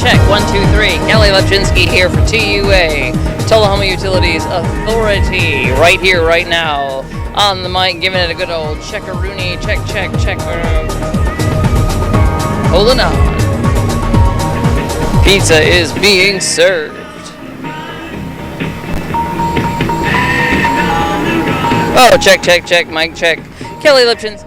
check. 1, 2, 3. Kelly Lepchinsky here for TUA, Tullahoma Utilities Authority. Right here, right now. On the mic, giving it a good old check-a-rooney. Check. Holding on. Pizza is being served. Oh, check. Mic check. Kelly Lepchinsky.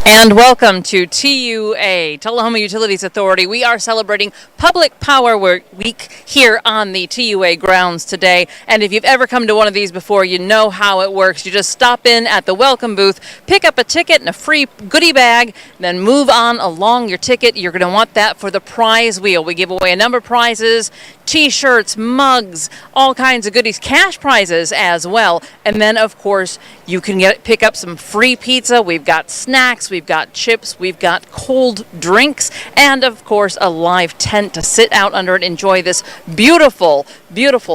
And welcome to TUA, Tullahoma Utilities Authority. We are celebrating Public Power Week here on the TUA grounds today. And if you've ever come to one of these before, you know how it works. You just stop in at the welcome booth, pick up a ticket and a free goodie bag, then move on along your ticket. You're going to want that for the prize wheel. We give away a number of prizes, t-shirts, mugs, all kinds of goodies, cash prizes as well. And then, of course, you can pick up some free pizza. We've got snacks, we've got chips, we've got cold drinks, and of course a live tent to sit out under and enjoy this beautiful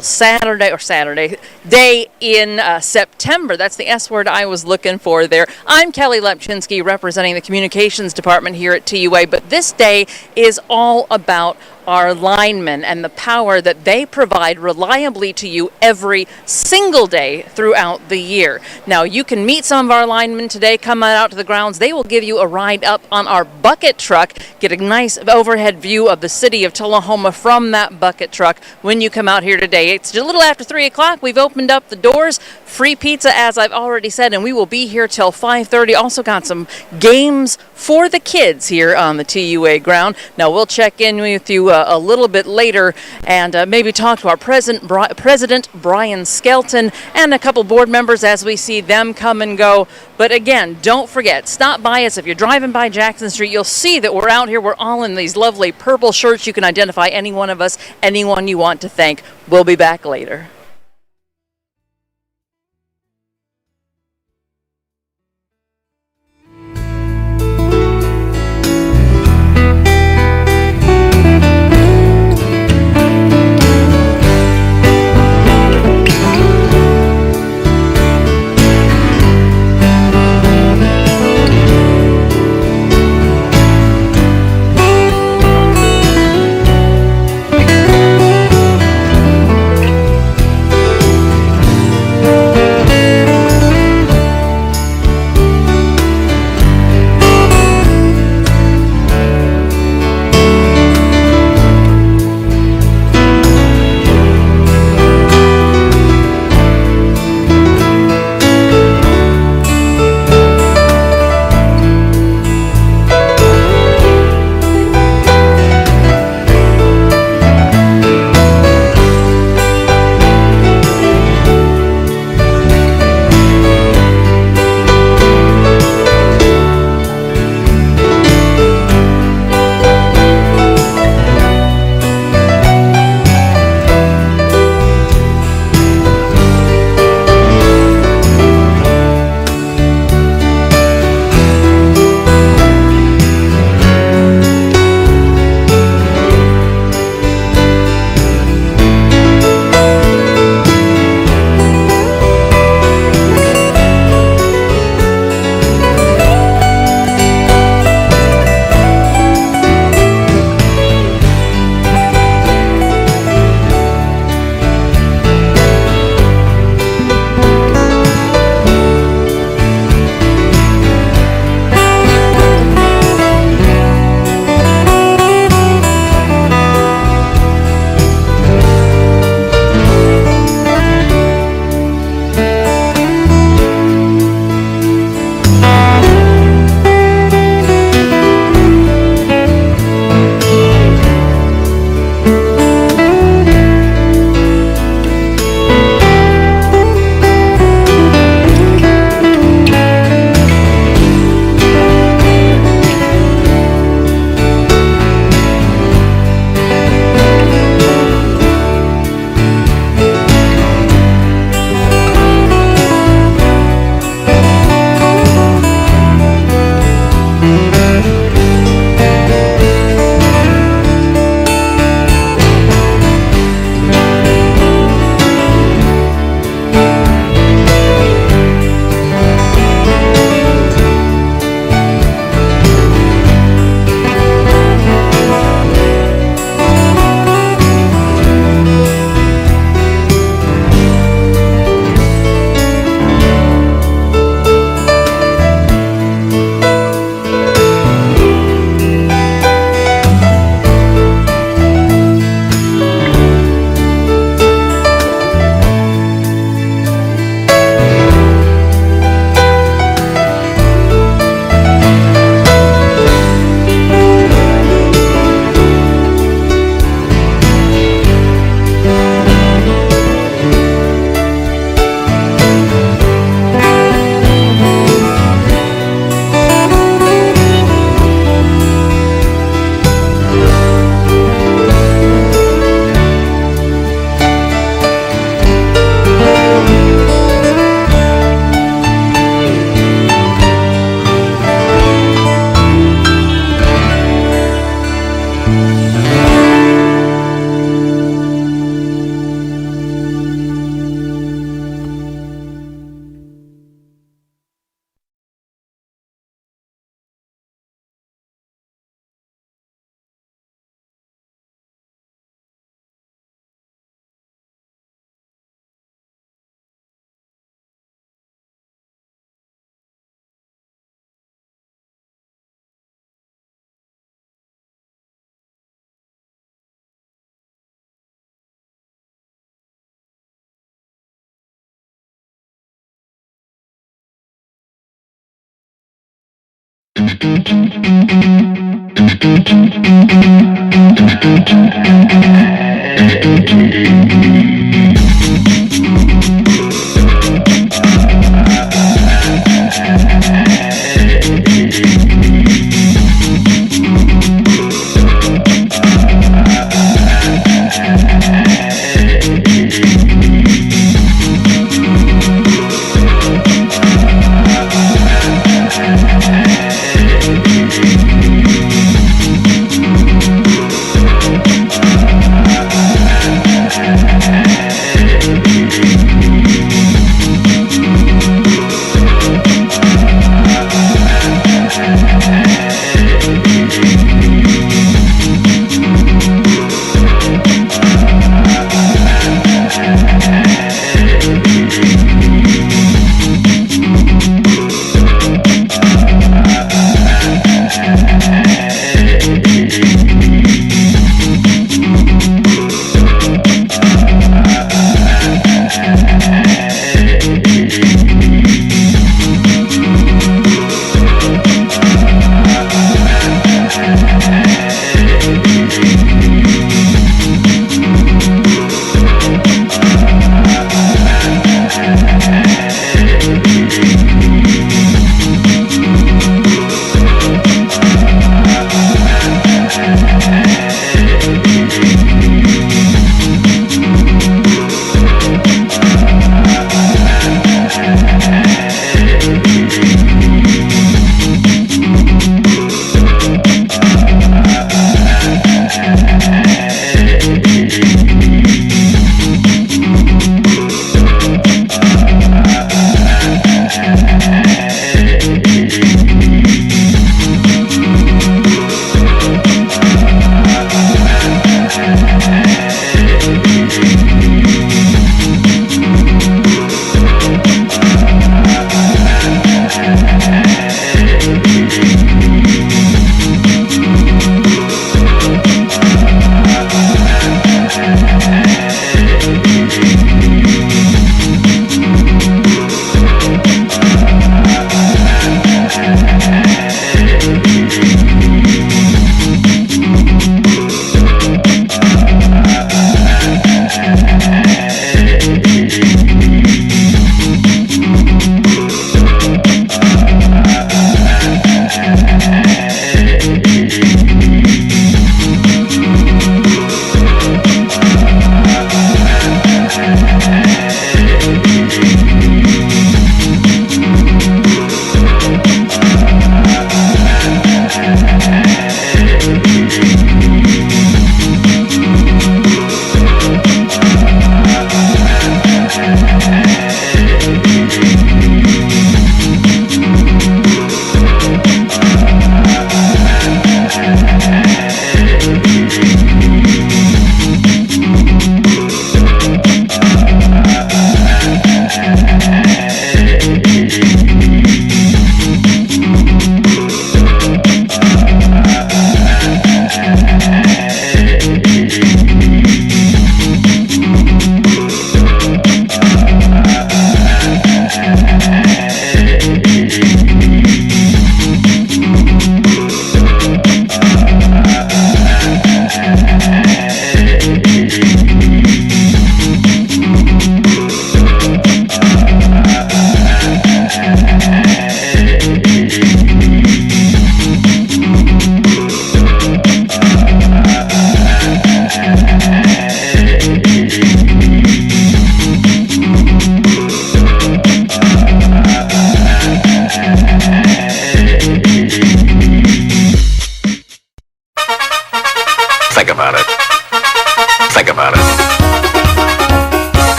Saturday day in September. That's the S word I was looking for there. I'm Kelly Lepchinsky, representing the communications department here at TUA, but this day is all about our linemen and the power that they provide reliably to you every single day throughout the year. Now, you can meet some of our linemen today, come out to the grounds. They will give you a ride up on our bucket truck, get a nice overhead view of the city of Tullahoma from that bucket truck when you come out here today. It's a little after 3 o'clock. We've opened up the doors. Free pizza, as I've already said, and we will be here till 5:30. Also got some games for the kids here on the TUA ground. Now, we'll check in with you a little bit later and maybe talk to our President Brian Skelton and a couple board members as we see them come and go. But again, don't forget, stop by us. If you're driving by Jackson Street, you'll see that we're out here. We're all in these lovely purple shirts. You can identify any one of us, anyone you want to thank. We'll be back later.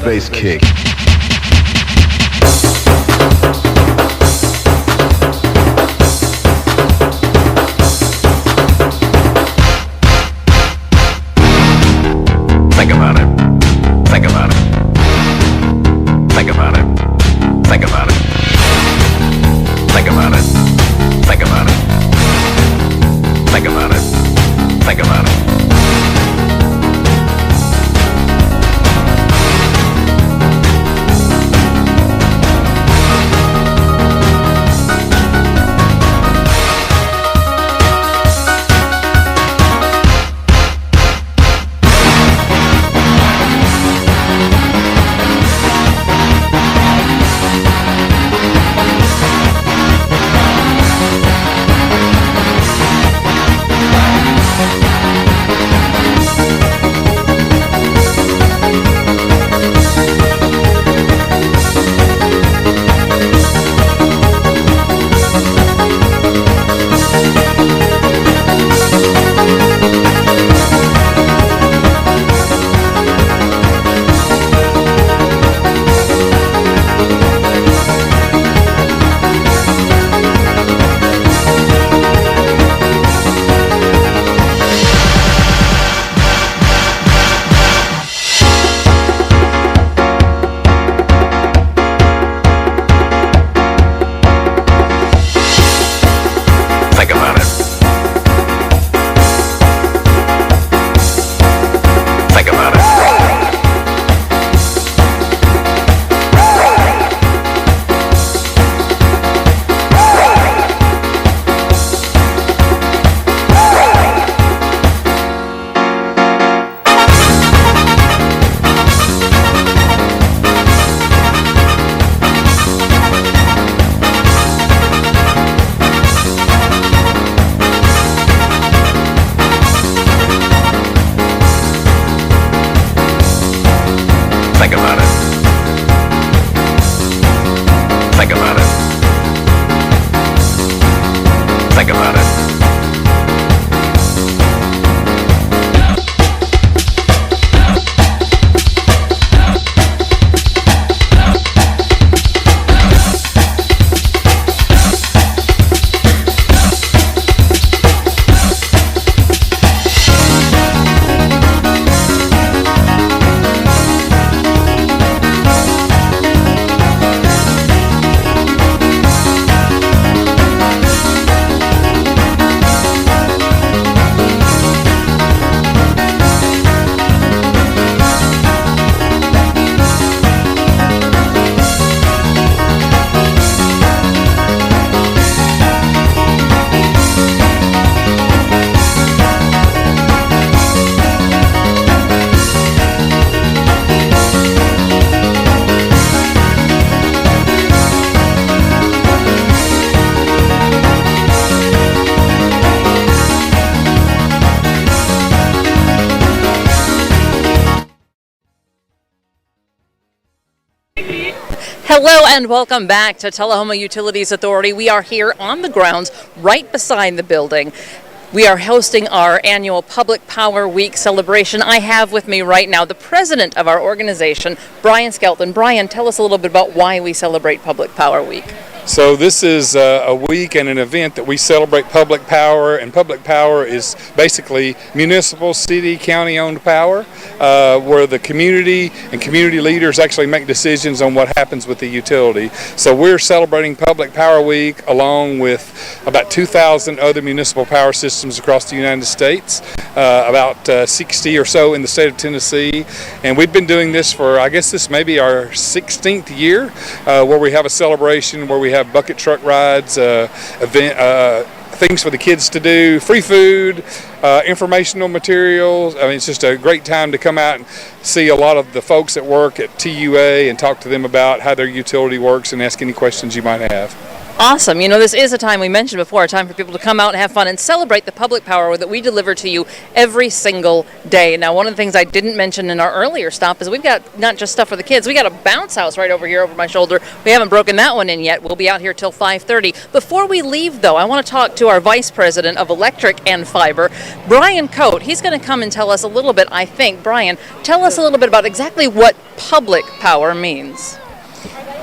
Bass kick. Think about it. Think about it. Think about it. Think about it. Think about it. Think about it. Think about it. Think about it. Think about it. Think about it. Think about it. Hello and welcome back to Tullahoma Utilities Authority. We are here on the grounds right beside the building. We are hosting our annual Public Power Week celebration. I have with me right now the president of our organization, Brian Skelton. Brian, tell us a little bit about why we celebrate Public Power Week. So this is a week and an event that we celebrate public power, and public power is basically municipal, city, county-owned power, where the community and community leaders actually make decisions on what happens with the utility. So we're celebrating Public Power Week along with about 2,000 other municipal power systems across the United States, about 60 or so in the state of Tennessee. And we've been doing this for, I guess this may be our 16th year, where we have a celebration where we have bucket truck rides, things for the kids to do, free food, informational materials. I mean, it's just a great time to come out and see a lot of the folks that work at TUA and talk to them about how their utility works and ask any questions you might have. Awesome. You know, this is a time we mentioned before, a time for people to come out and have fun and celebrate the public power that we deliver to you every single day. Now, one of the things I didn't mention in our earlier stop is we've got not just stuff for the kids. We got a bounce house right over here over my shoulder. We haven't broken that one in yet. We'll be out here till 5:30. Before we leave, though, I want to talk to our Vice President of Electric and Fiber, Brian Coate. He's going to come and tell us a little bit, I think. Brian, tell us a little bit about exactly what public power means.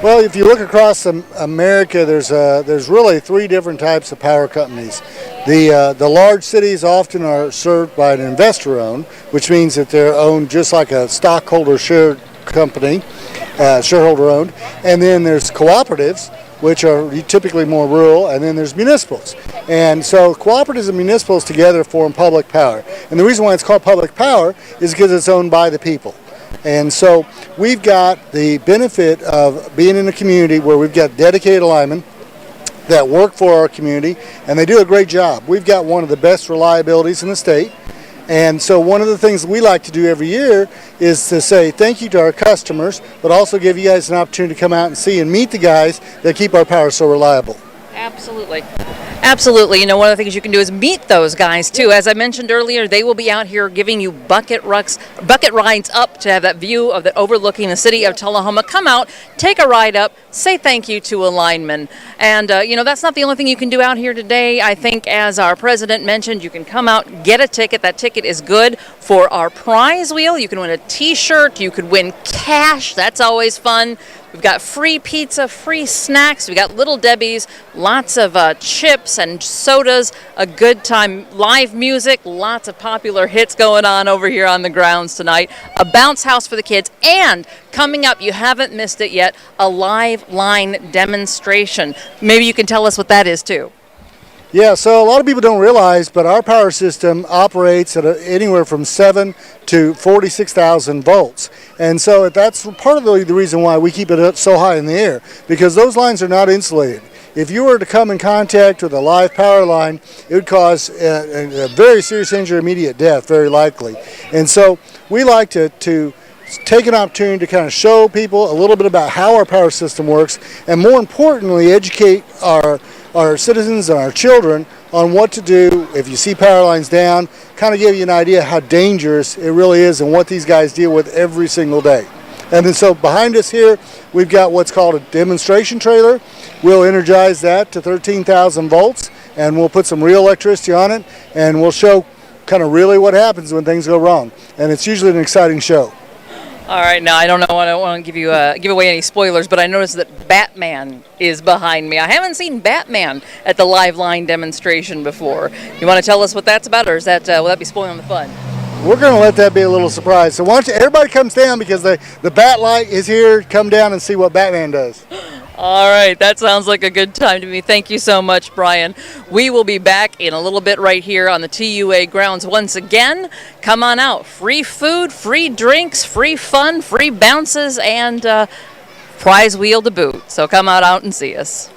Well, if you look across America, there's really three different types of power companies. The large cities often are served by an investor-owned, which means that they're owned just like a stockholder shared company, shareholder-owned. And then there's cooperatives, which are typically more rural, and then there's municipals. And so cooperatives and municipals together form public power. And the reason why it's called public power is because it's owned by the people. And so we've got the benefit of being in a community where we've got dedicated linemen that work for our community, and they do a great job. We've got one of the best reliabilities in the state. And so one of the things we like to do every year is to say thank you to our customers, but also give you guys an opportunity to come out and see and meet the guys that keep our power so reliable. Absolutely. Absolutely. You know, one of the things you can do is meet those guys, too. As I mentioned earlier, they will be out here giving you bucket rides up to have that view of overlooking the city of Tullahoma. Come out, take a ride up, say thank you to a lineman. And, you know, that's not the only thing you can do out here today. I think, as our president mentioned, you can come out, get a ticket. That ticket is good for our prize wheel. You can win a T-shirt. You could win cash. That's always fun. We've got free pizza, free snacks. We've got Little Debbie's, lots of chips and sodas, a good time, live music, lots of popular hits going on over here on the grounds tonight. A bounce house for the kids, and coming up, you haven't missed it yet, a live line demonstration. Maybe you can tell us what that is, too. Yeah, so a lot of people don't realize, but our power system operates at anywhere from 7 to 46,000 volts. And so that's part of the reason why we keep it up so high in the air, because those lines are not insulated. If you were to come in contact with a live power line, it would cause a very serious injury, immediate death, very likely. And so we like to take an opportunity to kind of show people a little bit about how our power system works, and more importantly, educate our citizens and our children on what to do if you see power lines down, kind of give you an idea how dangerous it really is and what these guys deal with every single day. And then so behind us here, we've got what's called a demonstration trailer. We'll energize that to 13,000 volts, and we'll put some real electricity on it, and we'll show kind of really what happens when things go wrong. And it's usually an exciting show. All right, now I don't want to give away any spoilers, but I noticed that Batman is behind me. I haven't seen Batman at the live line demonstration before. You want to tell us what that's about, or is that will that be spoiling the fun? We're going to let that be a little surprise. So why don't you, everybody comes down, because the bat light is here. Come down and see what Batman does. All right, that sounds like a good time to me. Thank you so much, Brian. We will be back in a little bit right here on the TUA grounds once again. Come on out. Free food, free drinks, free fun, free bounces, and prize wheel to boot. So come out and see us.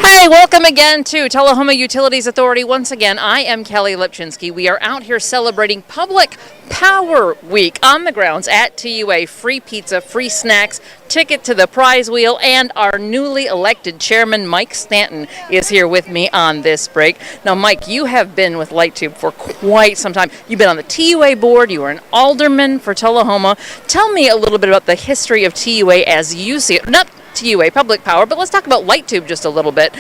Hi, welcome again to Tullahoma Utilities Authority. Once again, I am Kelly Lipchinsky. We are out here celebrating Public Power Week on the grounds at TUA. Free pizza, free snacks, ticket to the prize wheel, and our newly elected chairman, Mike Stanton, is here with me on this break. Now, Mike, you have been with LightTube for quite some time. You've been on the TUA board. You were an alderman for Tullahoma. Tell me a little bit about the history of TUA as you see it. Not TUA, Public Power, but let's talk about LightTube just a little bit.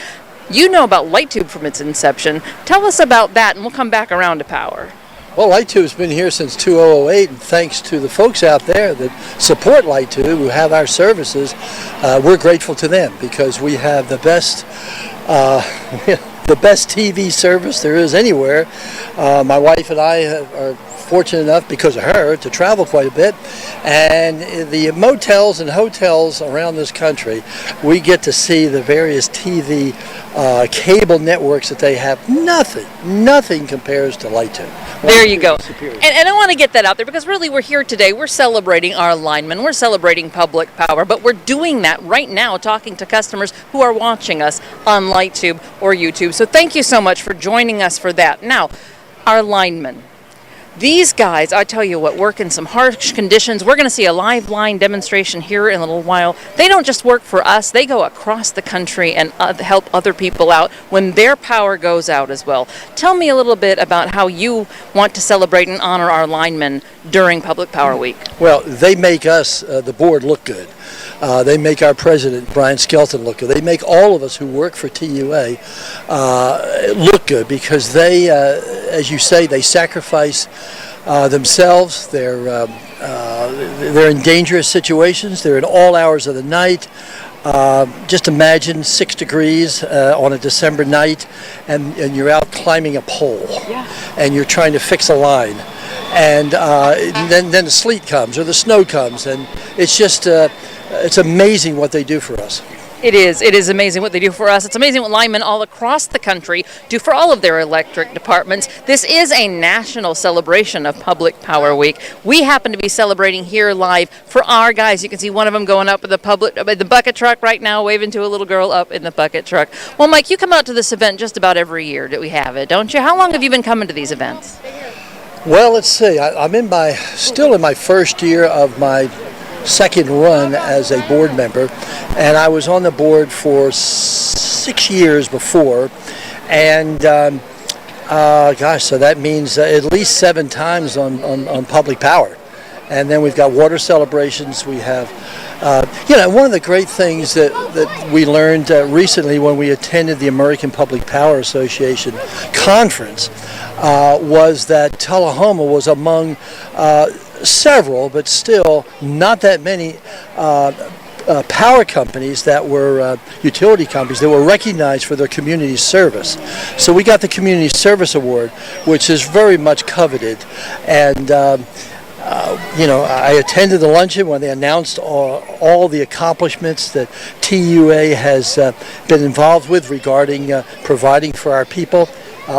You know about LightTube from its inception. Tell us about that, and we'll come back around to power. Well, LightTube's been here since 2008, and thanks to the folks out there that support LightTube, who have our services, we're grateful to them because we have the best the best TV service there is anywhere. My wife and I are fortunate enough, because of her, to travel quite a bit, and the motels and hotels around this country, we get to see the various TV cable networks that they have. Nothing compares to LightTube. There you go. And I want to get that out there because really we're here today. We're celebrating our linemen. We're celebrating public power, but we're doing that right now talking to customers who are watching us on LightTube or YouTube. So thank you so much for joining us for that. Now, our linemen. These guys, I tell you what, work in some harsh conditions. We're going to see a live line demonstration here in a little while. They don't just work for us. They go across the country and help other people out when their power goes out as well. Tell me a little bit about how you want to celebrate and honor our linemen during Public Power Week. Well, they make us, the board, look good. They make our president, Brian Skelton, look good. They make all of us who work for TUA look good because they, as you say, they sacrifice themselves. They're in dangerous situations. They're in all hours of the night. Just imagine 6 degrees on a December night, and you're out climbing a pole, and you're trying to fix a line. And then the sleet comes or the snow comes, and it's just it's amazing what they do for us. It is amazing what they do for us. It's amazing what linemen all across the country do for all of their electric departments. This is a national celebration of Public Power Week. We happen to be celebrating here live for our guys. You can see one of them going up with the bucket truck right now, waving to a little girl up in the bucket truck. Well, Mike, you come out to this event just about every year that we have it, don't you? How long have you been coming to these events? Well, let's see. I'm still in my first year of my second run as a board member, and I was on the board for 6 years before, and gosh, so that means at least 7 times on public power. And then we've got water celebrations. We have, one of the great things that we learned recently when we attended the American Public Power Association conference was that Tullahoma was among several, but still not that many power companies that were utility companies that were recognized for their community service. So we got the Community Service Award, which is very much coveted. And I attended the luncheon when they announced all the accomplishments that TUA has been involved with regarding providing for our people,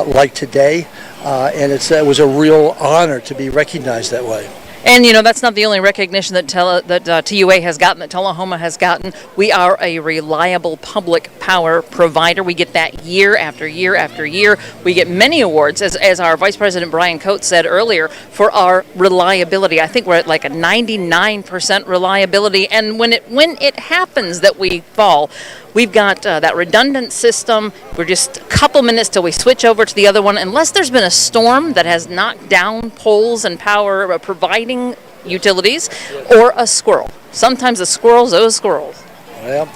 like today. And it was a real honor to be recognized that way. And, that's not the only recognition that TUA has gotten, that Tullahoma has gotten. We are a reliable public power provider. We get that year after year after year. We get many awards, as our Vice President Brian Coates said earlier, for our reliability. I think we're at like a 99% reliability. And when it happens that we fall, We've got that redundant system. We're just a couple minutes till we switch over to the other one, unless there's been a storm that has knocked down poles and power providing utilities, or a squirrel. Sometimes the squirrels, those squirrels. Well,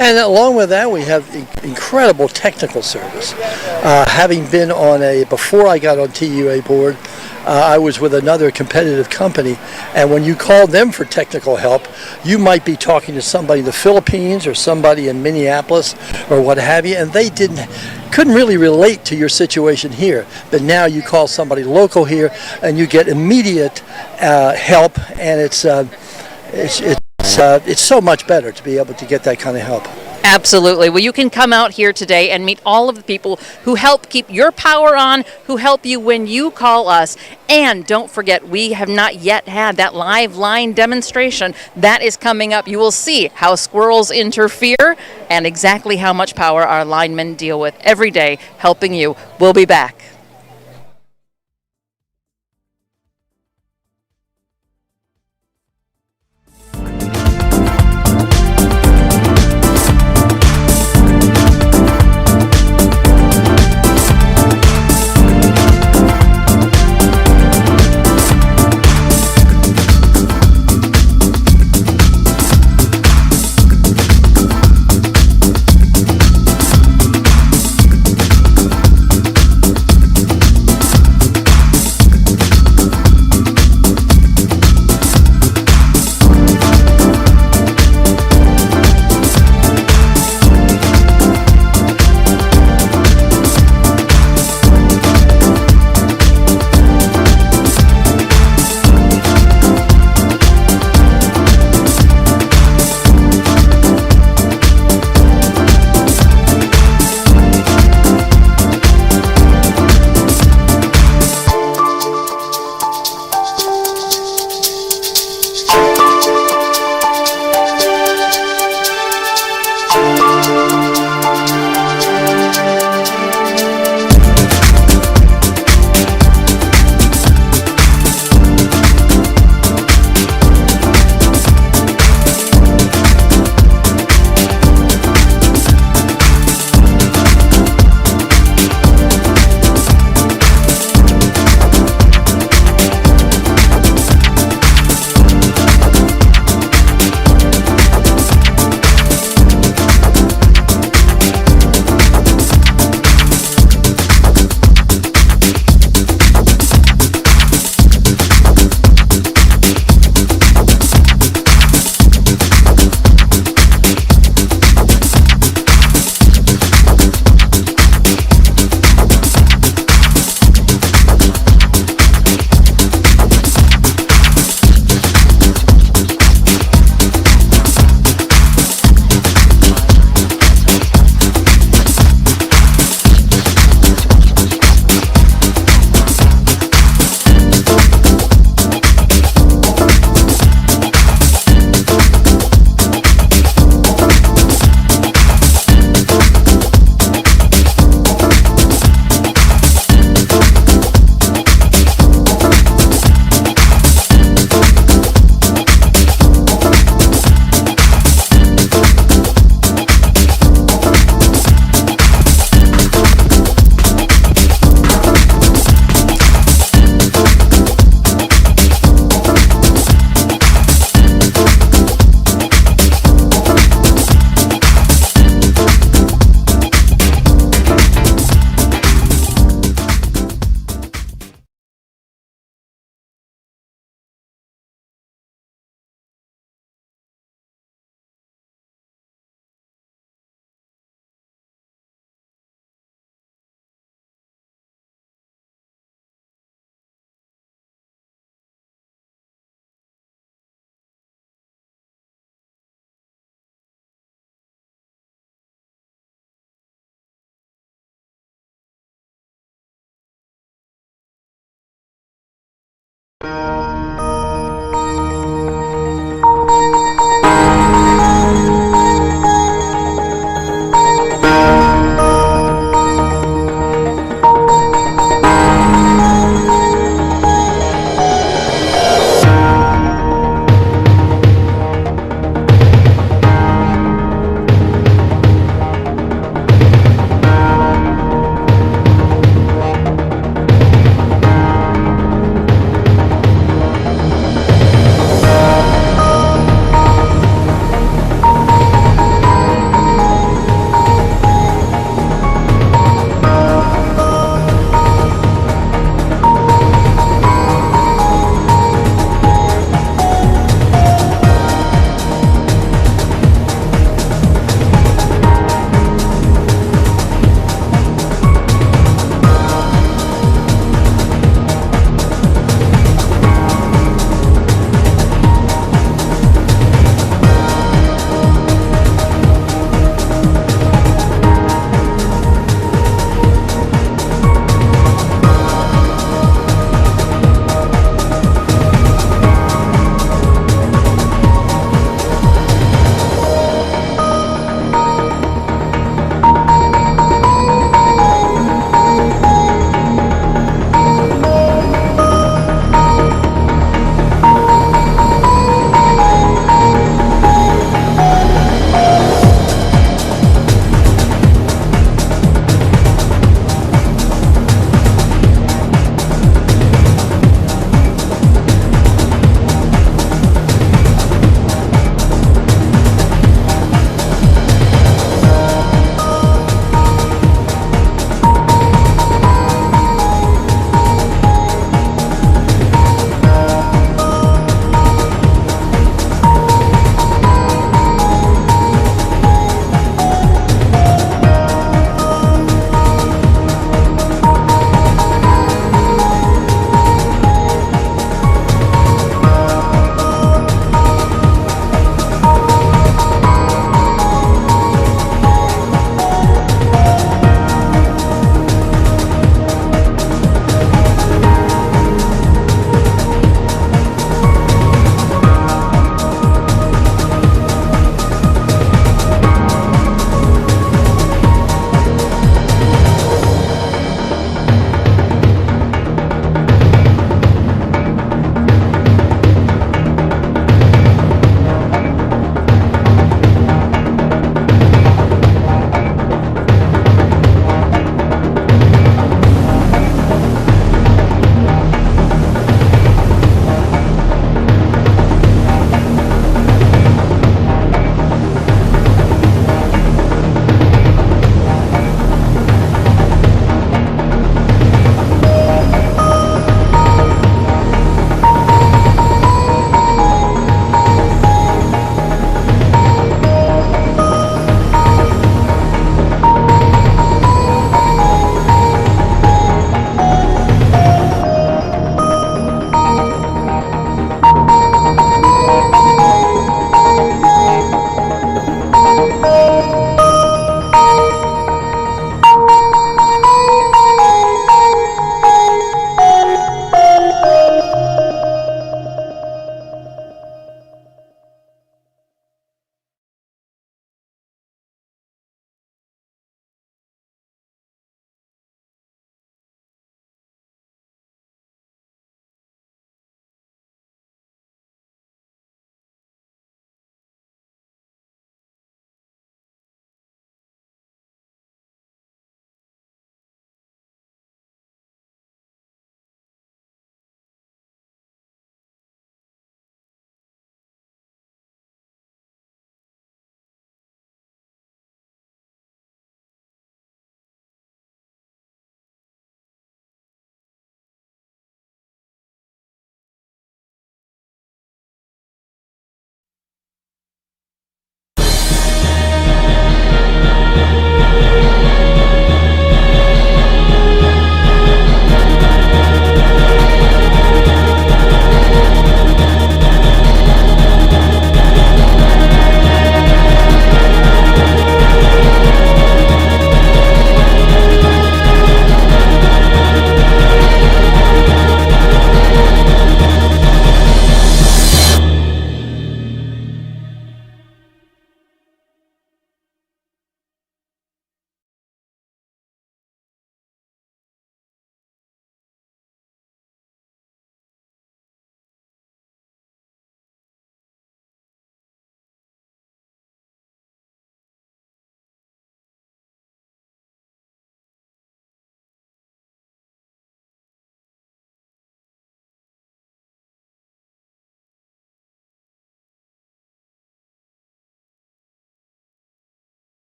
and along with that, we have incredible technical service. Having been before I got on TUA board, I was with another competitive company, and when you called them for technical help, you might be talking to somebody in the Philippines or somebody in Minneapolis or what have you, and they couldn't really relate to your situation here. But now you call somebody local here, and you get immediate help, and it's so much better to be able to get that kind of help. Absolutely. Well, you can come out here today and meet all of the people who help keep your power on, who help you when you call us. And don't forget, we have not yet had that live line demonstration. That is coming up. You will see how squirrels interfere and exactly how much power our linemen deal with every day helping you. We'll be back.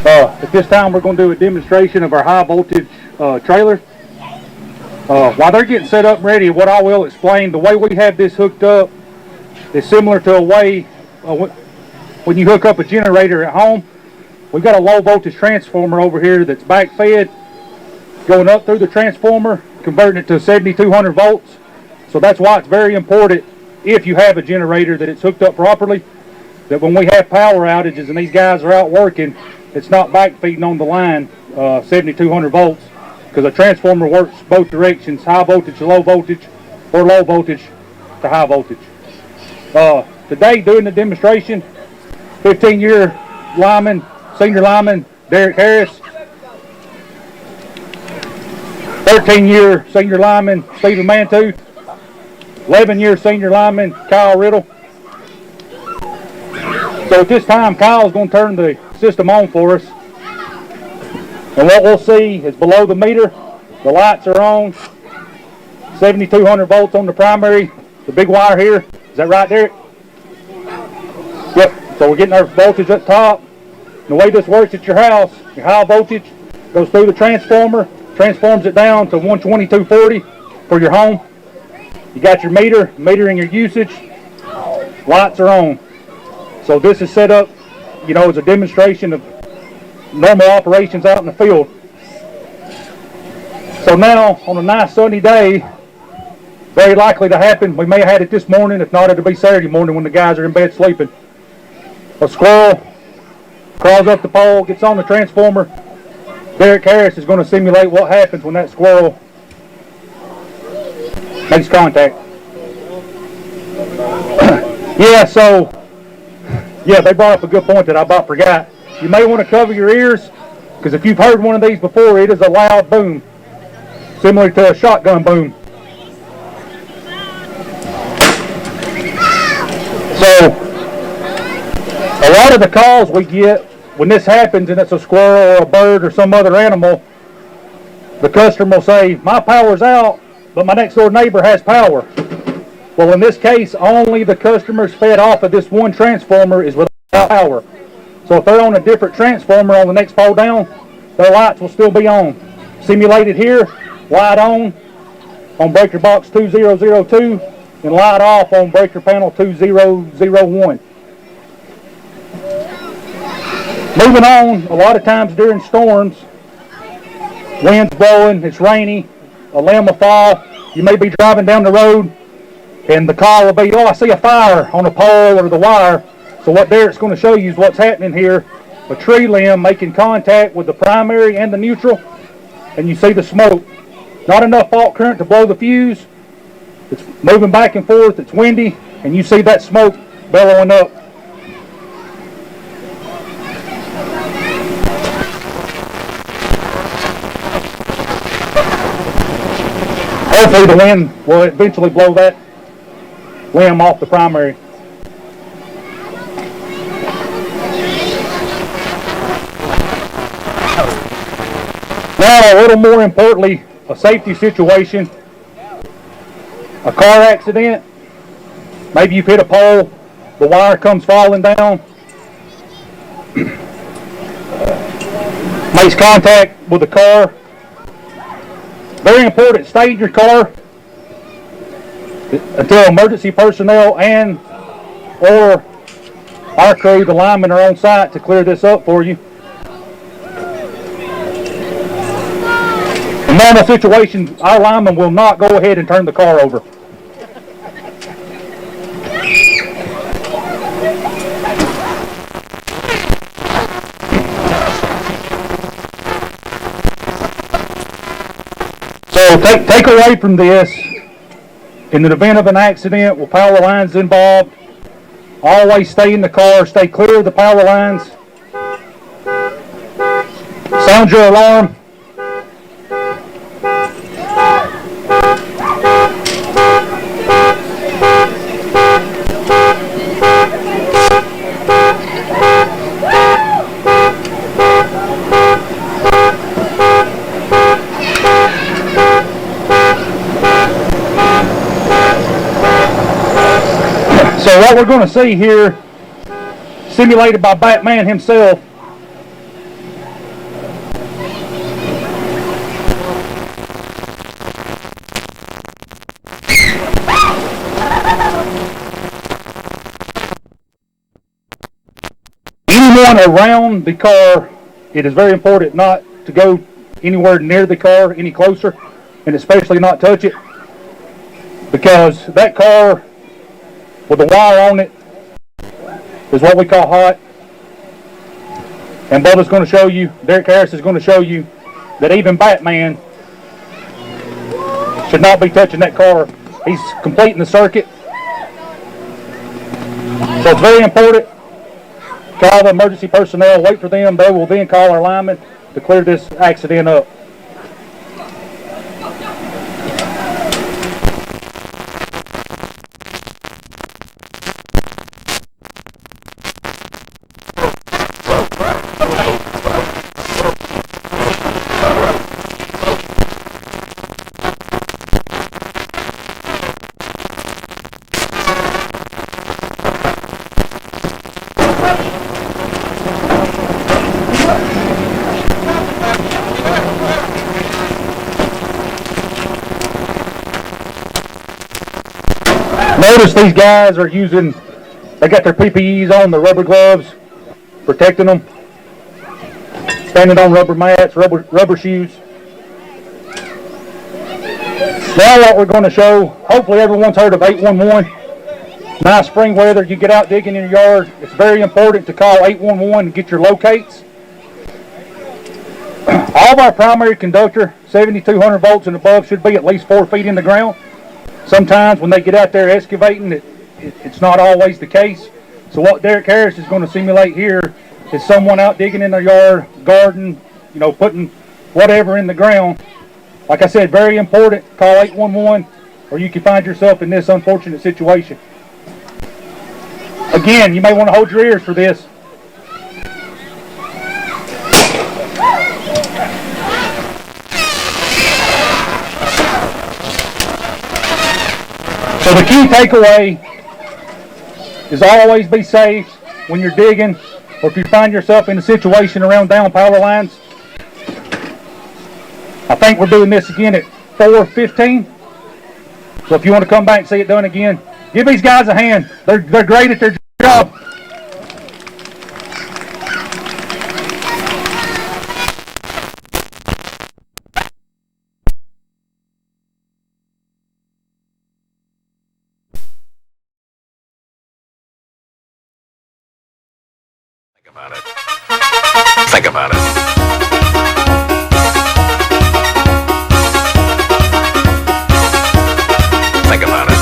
At this time, we're going to do a demonstration of our high voltage trailer. While they're getting set up and ready, what I will explain, the way we have this hooked up is similar to a way when you hook up a generator at home. We've got a low voltage transformer over here that's back fed, going up through the transformer, converting it to 7200 volts. So that's why it's very important, if you have a generator, that it's hooked up properly, that when we have power outages and these guys are out working, it's not back feeding on the line 7200 volts, because a transformer works both directions, high voltage to low voltage, or low voltage to high voltage. Today, doing the demonstration, 15-year lineman, senior lineman Derek Harris, 13-year senior lineman Stephen Mantooth, 11-year senior lineman Kyle Riddle. So at this time, Kyle's going to turn the system on for us. And what we'll see is below the meter, the lights are on, 7200 volts on the primary, the big wire here. Is that right, Derek? Yep. So we're getting our voltage up top. And the way this works at your house, your high voltage goes through the transformer, transforms it down to 12240 for your home. You got your metering your usage, lights are on. So this is set up, as a demonstration of normal operations out in the field. So now, on a nice sunny day, very likely to happen, we may have had it this morning, if not, it'll be Saturday morning when the guys are in bed sleeping. A squirrel crawls up the pole, gets on the transformer. Derek Harris is going to simulate what happens when that squirrel makes contact. They brought up a good point that I about forgot. You may want to cover your ears, because if you've heard one of these before, it is a loud boom, similar to a shotgun boom. So, a lot of the calls we get when this happens and it's a squirrel or a bird or some other animal, the customer will say, my power's out, but my next door neighbor has power. Well, in this case, only the customers fed off of this one transformer is without power. So if they're on a different transformer on the next pole down, their lights will still be on. Simulated here, light on breaker box 2002, and light off on breaker panel 2001. Moving on, a lot of times during storms, wind's blowing, it's rainy, a limb will fall, you may be driving down the road, and the call will be, I see a fire on a pole or the wire. So what Derek's going to show you is what's happening here. A tree limb making contact with the primary and the neutral, and you see the smoke. Not enough fault current to blow the fuse. It's moving back and forth, it's windy, and you see that smoke bellowing up. Hopefully the wind will eventually blow that limb off the primary. Now, a little more importantly, a safety situation, a car accident, maybe you've hit a pole, the wire comes falling down, makes contact with the car. Very important, stay in your car until emergency personnel or our crew, the linemen, are on site to clear this up for you. In normal situations, our linemen will not go ahead and turn the car over. So take away from this, in the event of an accident with power lines involved, always stay in the car, stay clear of the power lines. Sound your alarm. So what we're going to see here, simulated by Batman himself, going around the car, it is very important not to go anywhere near the car any closer, and especially not touch it, because that car with the wire on it is what we call hot. And Bubba's going to show you, Derek Harris is going to show you, that even Batman should not be touching that car. He's completing the circuit. So it's very important. Call the emergency personnel, wait for them. They will then call our linemen to clear this accident up. Notice these guys are using, they got their PPEs on, the rubber gloves, protecting them, standing on rubber mats, rubber shoes. Now what we're going to show, hopefully everyone's heard of 811. Nice spring weather, you get out digging in your yard, it's very important to call 811 and get your locates. All of our primary conductor, 7200 volts and above, should be at least 4 feet in the ground. Sometimes when they get out there excavating, it's not always the case. So what Derek Harris is going to simulate here is someone out digging in their yard, garden, you know, putting whatever in the ground. Like I said, very important, call 811 or you can find yourself in this unfortunate situation. Again, you may want to hold your ears for this. So the key takeaway is always be safe when you're digging, or if you find yourself in a situation around down power lines. I think we're doing this again at 4:15. So if you want to come back and see it done again, give these guys a hand. They're great at their job. Think about it. Think about it.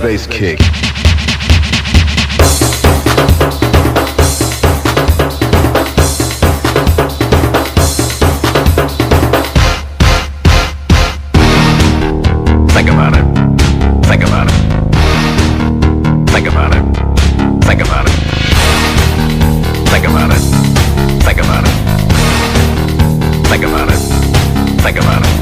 Bass kick. Think about it. Think about it. Think about it. Think about it. Think about it. Think about it. Think about it. Think about it.